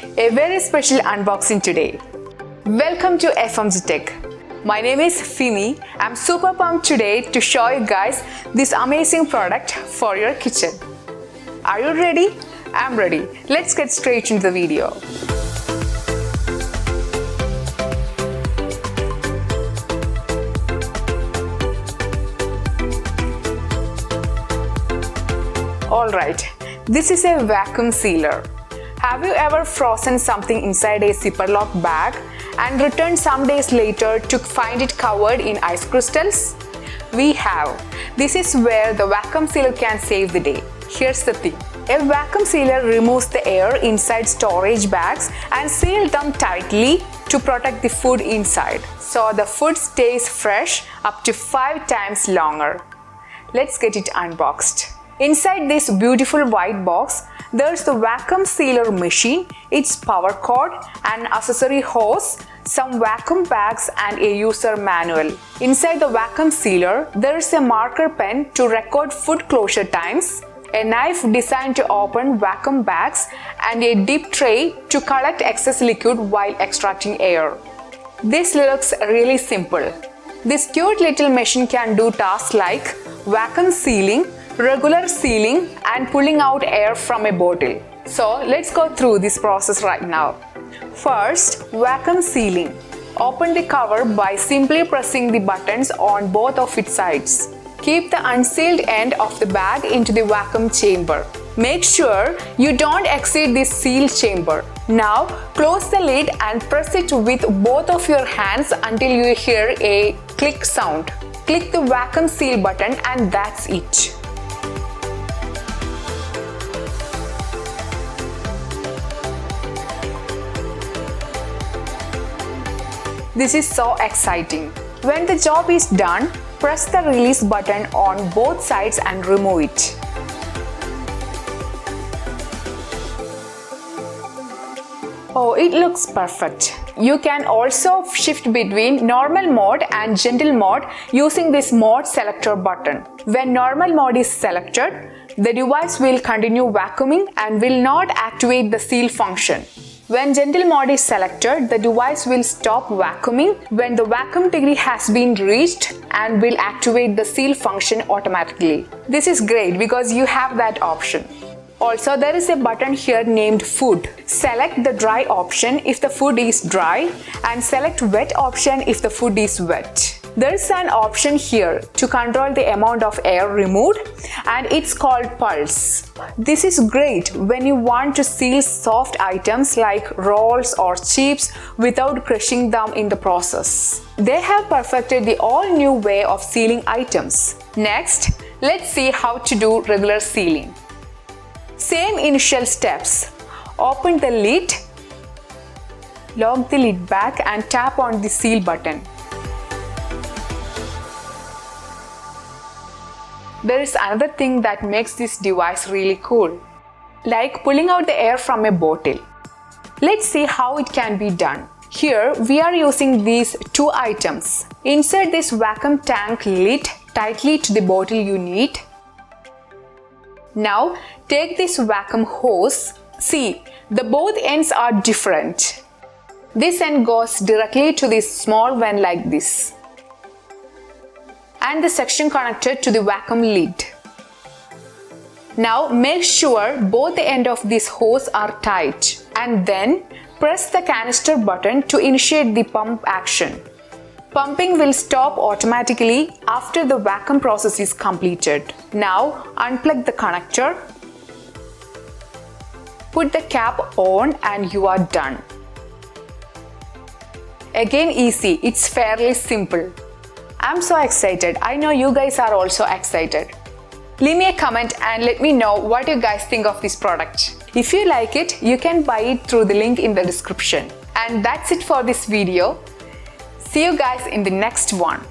A very special unboxing today. Welcome to FMG Tech. My name is Fimi. I'm super pumped today to show you guys this amazing product for your kitchen. Are you ready? I'm ready. Let's get straight into the video. Alright, this is a vacuum sealer. Have you ever frozen something inside a Ziploc bag and returned some days later to find it covered in ice crystals? We have. This is where the vacuum sealer can save the day. Here's the thing. A vacuum sealer removes the air inside storage bags and seals them tightly to protect the food inside, so the food stays fresh up to 5 times longer. Let's get it unboxed. Inside this beautiful white box, there's the vacuum sealer machine, its power cord, an accessory hose, some vacuum bags and a user manual. Inside the vacuum sealer, there's a marker pen to record food closure times, a knife designed to open vacuum bags, and a dip tray to collect excess liquid while extracting air. This looks really simple. This cute little machine can do tasks like vacuum sealing, regular sealing, and pulling out air from a bottle. So let's go through this process right now. First, vacuum sealing. Open the cover by simply pressing the buttons on both of its sides. Keep the unsealed end of the bag into the vacuum chamber. Make sure you don't exceed this sealed chamber. Now close the lid and press it with both of your hands until you hear a click sound. Click the vacuum seal button and that's it. This is so exciting. When the job is done, press the release button on both sides and remove it. Oh, it looks perfect. You can also shift between normal mode and gentle mode using this mode selector button. When normal mode is selected, the device will continue vacuuming and will not activate the seal function. When gentle mode is selected, the device will stop vacuuming when the vacuum degree has been reached and will activate the seal function automatically. This is great because you have that option. Also, there is a button here named Food. Select the dry option if the food is dry and select wet option if the food is wet. There is an option here to control the amount of air removed and it's called Pulse. This is great when you want to seal soft items like rolls or chips without crushing them in the process. They have perfected the all-new way of sealing items. Next, let's see how to do regular sealing. Same initial steps. Open the lid, lock the lid back and tap on the seal button. There is another thing that makes this device really cool, like pulling out the air from a bottle. Let's see how it can be done. Here we are using these two items. Insert this vacuum tank lid tightly to the bottle you need. Now take this vacuum hose. See, the both ends are different. This end goes directly to this small vent like this, and the section connected to the vacuum lid. Now make sure both the ends of this hose are tight and then press the canister button to initiate the pump action. Pumping will stop automatically after the vacuum process is completed. Now unplug the connector, put the cap on and you are done. Again easy, it's fairly simple. I'm so excited. I know you guys are also excited. Leave me a comment and let me know what you guys think of this product. If you like it, you can buy it through the link in the description. And that's it for this video. See you guys in the next one.